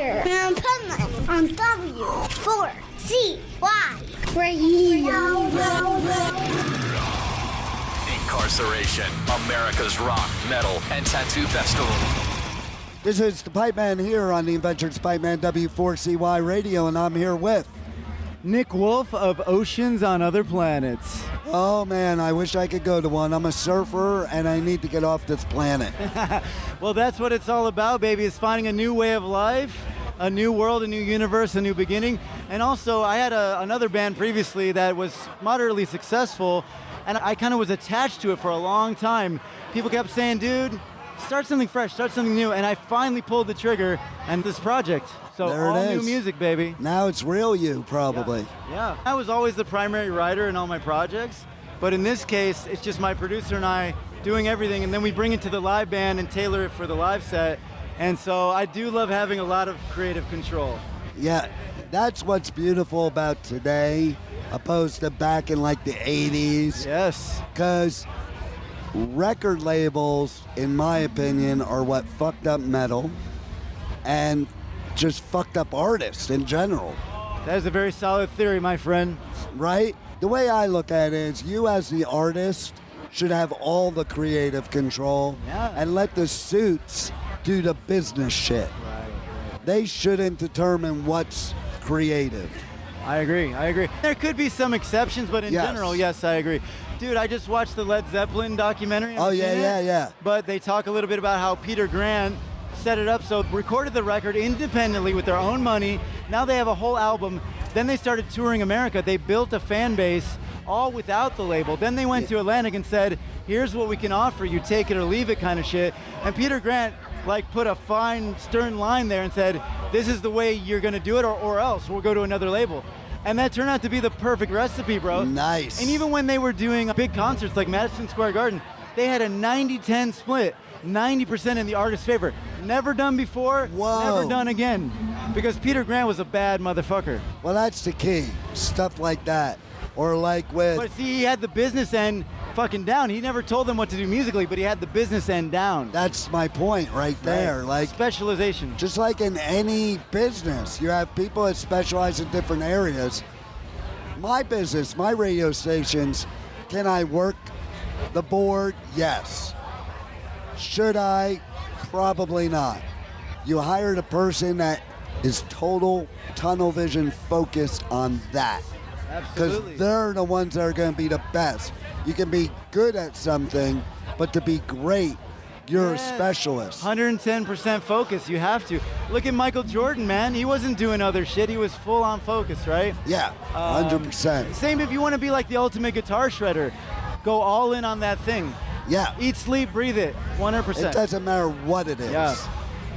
Adventure in Pipeman on W4CY Radio. Inkcarceration, America's rock, metal, and tattoo festival. This is the Pipeman here on the Adventures of Pipeman W4CY Radio, and I'm here with Nick Wolf of Oceans on Other Planets. Oh man, I wish I could go to one. I'm a surfer and I need to get off this planet. Well, that's what it's all about, baby, is finding a new way of life, a new world, a new universe, a new beginning. And also, I had another band previously that was moderately successful, and I kind of was attached to it for a long time. People kept saying, dude, start something fresh, start something new, and I finally pulled the trigger and this project. So there all it is. New music, baby. Now it's real you, probably. Yeah. I was always the primary writer in all my projects, but in this case, it's just my producer and I doing everything, and then we bring it to the live band and tailor it for the live set. And so I do love having a lot of creative control. Yeah, that's what's beautiful about today, opposed to back in like the 80s. Yes. Because record labels, in my opinion, are what fucked up metal and just fucked up artists in general. That is a very solid theory, my friend. Right? The way I look at it is you as the artist should have all the creative control and let the suits do the business shit. Right. They shouldn't determine what's creative. I agree. There could be some exceptions, but in general, yes, I agree. Dude, I just watched the Led Zeppelin documentary. Oh, yeah. But they talk a little bit about how Peter Grant set it up, so recorded the record independently with their own money. Now they have a whole album. Then they started touring America. They built a fan base all without the label. Then they went to Atlantic and said, here's what we can offer you, take it or leave it kind of shit. And Peter Grant put a fine, stern line there and said, this is the way you're gonna do it or else we'll go to another label. And that turned out to be the perfect recipe, bro. Nice. And even when they were doing big concerts like Madison Square Garden, they had a 90-10 split, 90% in the artist's favor. Never done before, never done again. Because Peter Grant was a bad motherfucker. Well, that's the key. Stuff like that. Or like with... But see, he had the business end fucking down. He never told them what to do musically, but he had the business end down. That's my point right there. Right. Like specialization. Just like in any business, you have people that specialize in different areas. My business, my radio stations, can I work the board? Yes. Should I? Probably not. You hired a person that is total tunnel vision focused on that. Absolutely. Because they're the ones that are going to be the best. You can be good at something, but to be great, you're a specialist. 110% focus. You have to. Look at Michael Jordan, man. He wasn't doing other shit. He was full on focus, right? Yeah, 100%. Same if you want to be like the ultimate guitar shredder. Go all in on that thing. Yeah. Eat, sleep, breathe it. 100%. It doesn't matter what it is. Yeah.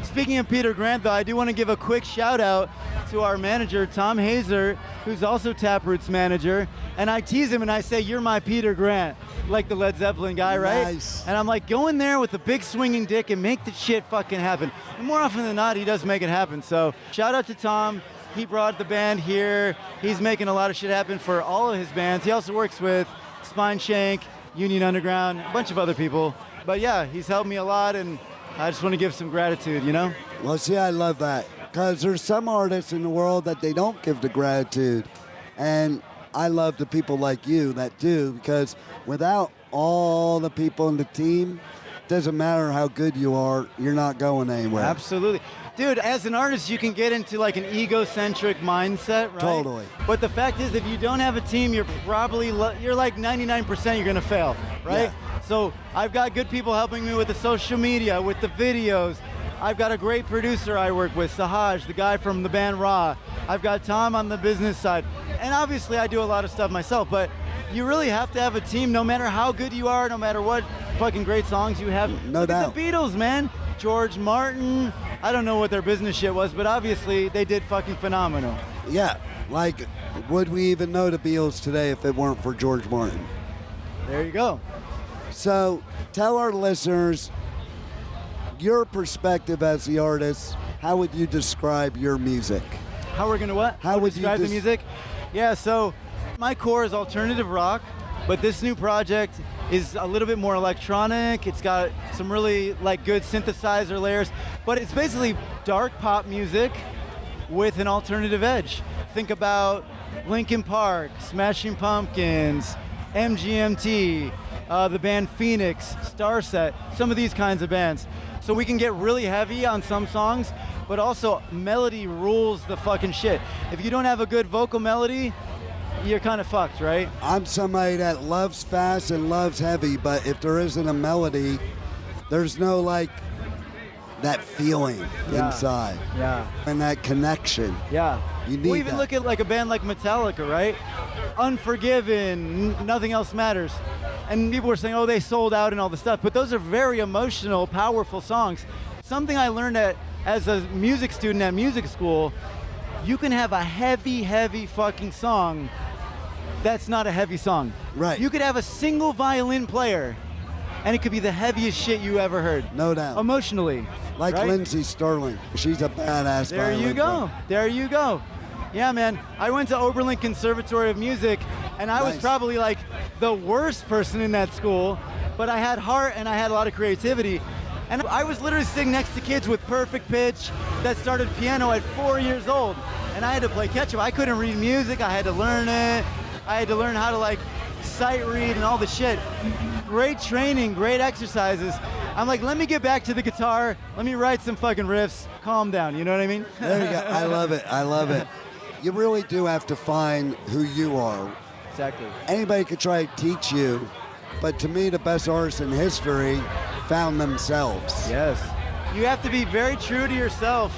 Speaking of Peter Grant, though, I do want to give a quick shout out to our manager, Tom Hazer, who's also Taproot's manager. And I tease him and I say, you're my Peter Grant, like the Led Zeppelin guy, right? Nice. And I'm like, go in there with a big swinging dick and make the shit fucking happen. And more often than not, he does make it happen. So shout out to Tom. He brought the band here. He's making a lot of shit happen for all of his bands. He also works with Spineshank, Union Underground, a bunch of other people. But yeah, he's helped me a lot, and I just want to give some gratitude, you know? Well, see, I love that. Because there's some artists in the world that they don't give the gratitude. And I love the people like you that do, because without all the people in the team, it doesn't matter how good you are, you're not going anywhere. Absolutely. Dude, as an artist, you can get into like an egocentric mindset, right? Totally. But the fact is, if you don't have a team, you're probably, you're like 99% you're gonna fail, right? Yeah. So I've got good people helping me with the social media, with the videos. I've got a great producer I work with, Sahaj, the guy from the band Raw. I've got Tom on the business side. And obviously I do a lot of stuff myself, but you really have to have a team no matter how good you are, no matter what fucking great songs you have. No Look doubt. at the Beatles, man. George Martin. I don't know what their business shit was, but obviously they did fucking phenomenal. Yeah, like, would we even know the Beatles today if it weren't for George Martin? There you go. So tell our listeners your perspective as the artist. How would you describe your music? How we're gonna what? How would you describe the music? Yeah, so my core is alternative rock, but this new project is a little bit more electronic. It's got some really like good synthesizer layers, but it's basically dark pop music with an alternative edge. Think about Linkin Park, Smashing Pumpkins, MGMT, the band Phoenix, Starset, some of these kinds of bands. So we can get really heavy on some songs, but also melody rules the fucking shit. If you don't have a good vocal melody, you're kind of fucked, right? I'm somebody that loves fast and loves heavy, but if there isn't a melody, there's no like that feeling inside. Yeah. And that connection. Yeah. You need Well, even that. look at like a band like Metallica, right? Unforgiven, Nothing Else Matters. And people were saying, oh, they sold out and all this stuff. But those are very emotional, powerful songs. Something I learned as a music student at music school, you can have a heavy, heavy fucking song that's not a heavy song. Right. You could have a single violin player, and it could be the heaviest shit you ever heard. No doubt. Emotionally. Like right? Lindsay Sterling. She's a badass There you violin go. player. There you go. Yeah, man. I went to Oberlin Conservatory of Music, and I was Nice. probably like the worst person in that school, but I had heart and I had a lot of creativity. And I was literally sitting next to kids with perfect pitch that started piano at 4 years old, and I had to play catch up. I couldn't read music. I had to learn it. I had to learn how to like sight read and all the shit. Great training, great exercises. I'm like, let me get back to the guitar. Let me write some fucking riffs. Calm down. You know what I mean? There you go. I love it. I love it. You really do have to find who you are. Exactly. Anybody could try to teach you, but to me, the best artists in history found themselves. Yes. You have to be very true to yourself.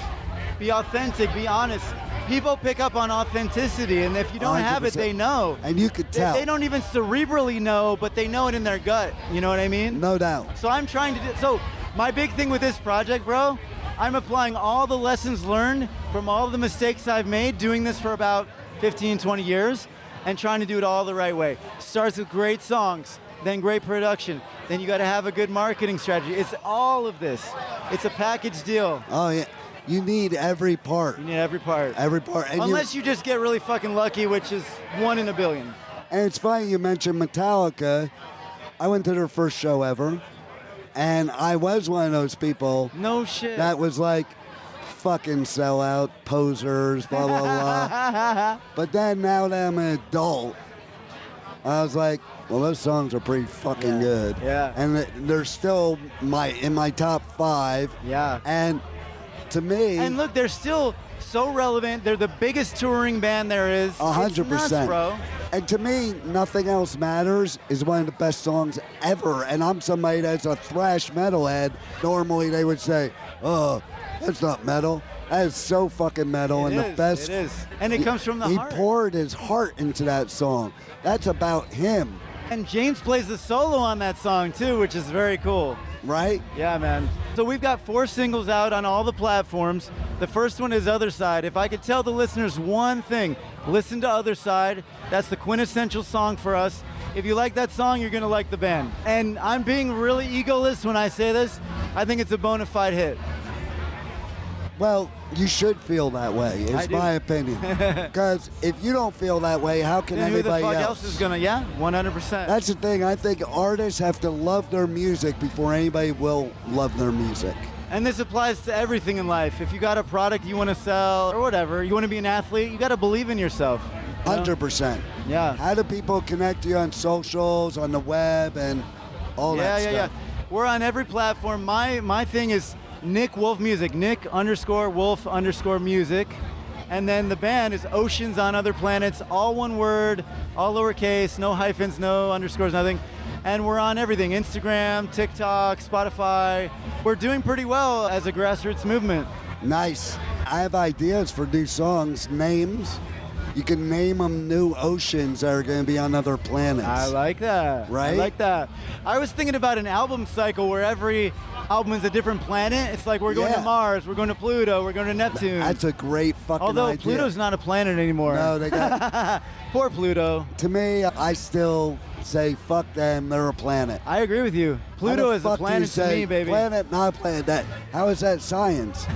Be authentic, be honest. People pick up on authenticity, and if you don't have it, 100%. they know. And you could tell. They don't even cerebrally know, but they know it in their gut. You know what I mean? No doubt. So I'm trying to do, so my big thing with this project, bro, I'm applying all the lessons learned from all the mistakes I've made doing this for about 15, 20 years and trying to do it all the right way. Starts with great songs, then great production, then you got to have a good marketing strategy. It's all of this. It's a package deal. Oh, yeah. You need every part. You need every part. Every part. And Unless you just get really fucking lucky, which is 1 in a billion. And it's funny you mentioned Metallica. I went to their first show ever, and I was one of those people No shit. that was like, fucking sellout, posers, blah, blah, blah. But then now that I'm an adult, I was like, well, those songs are pretty fucking good. Yeah. And they're still in my top 5. Yeah. And to me, And look, they're still so relevant. They're the biggest touring band there is. 100%. It's nuts, bro. And to me, Nothing Else Matters is one of the best songs ever. And I'm somebody that's a thrash metalhead. Normally they would say, oh, that's not metal. That is so fucking metal. It and is, the best. it is. And it comes from the he heart. poured his heart into that song. That's about him, And James plays the solo on that song too, which is very cool. right? Yeah, man. So we've got 4 singles out on all the platforms. The first one is Other Side. If I could tell the listeners one thing, listen to Other Side. That's the quintessential song for us. If you like that song, you're going to like the band. And I'm being really egoless when I say this. I think it's a bona fide hit. Well, you should feel that way, I is do. my opinion. Because if you don't feel that way, how can And who the anybody fuck else? else is going to, yeah, 100%. That's the thing. I think artists have to love their music before anybody will love their music. And this applies to everything in life. If you got a product you want to sell or whatever, you want to be an athlete, you got to believe in yourself. you know? 100%. Yeah. How do people connect you on socials, on the web, and all that stuff? Yeah. We're on every platform. My thing is Nick Wolf Music, Nick_Wolf_music. And then the band is Oceans on Other Planets, all one word, all lowercase, no hyphens, no underscores, nothing. And we're on everything, Instagram, TikTok, Spotify. We're doing pretty well as a grassroots movement. Nice. I have ideas for new songs, names. You can name them new oceans that are going to be on other planets. I like that. Right? I like that. I was thinking about an album cycle where every album is a different planet. It's like we're going to Yeah. Mars, we're going to Pluto, we're going to Neptune. That's a great fucking Although idea. Pluto's not a planet anymore. No, they got. Poor Pluto. To me, I still say fuck them. They're a planet. I agree with you. How Pluto the is a fuck do you planet to say me, baby. Planet, not a planet. How is that science?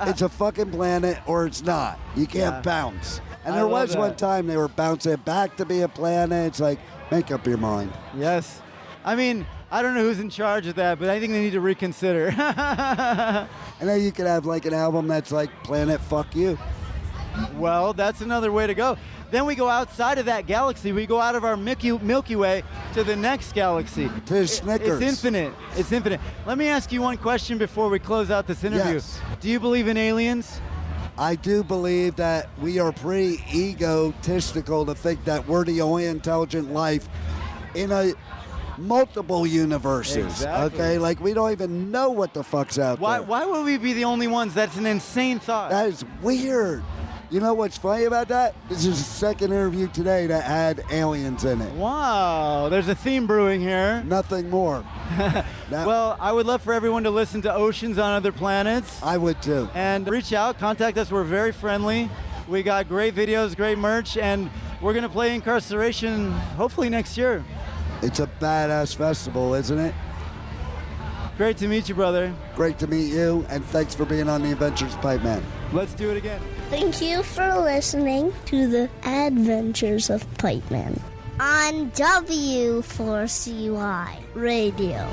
It's a fucking planet or it's not. You can't Yeah. bounce. And I there love was one that. time they were bouncing it back to be a planet. It's like, make up your mind. Yes. I mean, I don't know who's in charge of that, but I think they need to reconsider. And then you could have like an album that's like Planet Fuck You. Well, that's another way to go. Then we go outside of that galaxy. We go out of our Milky Way to the next galaxy. To Snickers. It's infinite. It's infinite. Let me ask you one question before we close out this interview. Yes. Do you believe in aliens? I do believe that we are pretty egotistical to think that we're the only intelligent life in a multiple universes. Exactly. Okay, like we don't even know what the fuck's out there. Why would we be the only ones? That's an insane thought. That is weird. You know what's funny about that? This is the second interview today that had aliens in it. Wow, there's a theme brewing here. Nothing more. Well, I would love for everyone to listen to Oceans on Other Planets. I would too. And reach out, contact us. We're very friendly. We got great videos, great merch, and we're going to play Inkcarceration hopefully next year. It's a badass festival, isn't it? Great to meet you, brother. Great to meet you, and thanks for being on the Adventures of Pipeman. Let's do it again. Thank you for listening to the Adventures of Pipeman on W4CY Radio.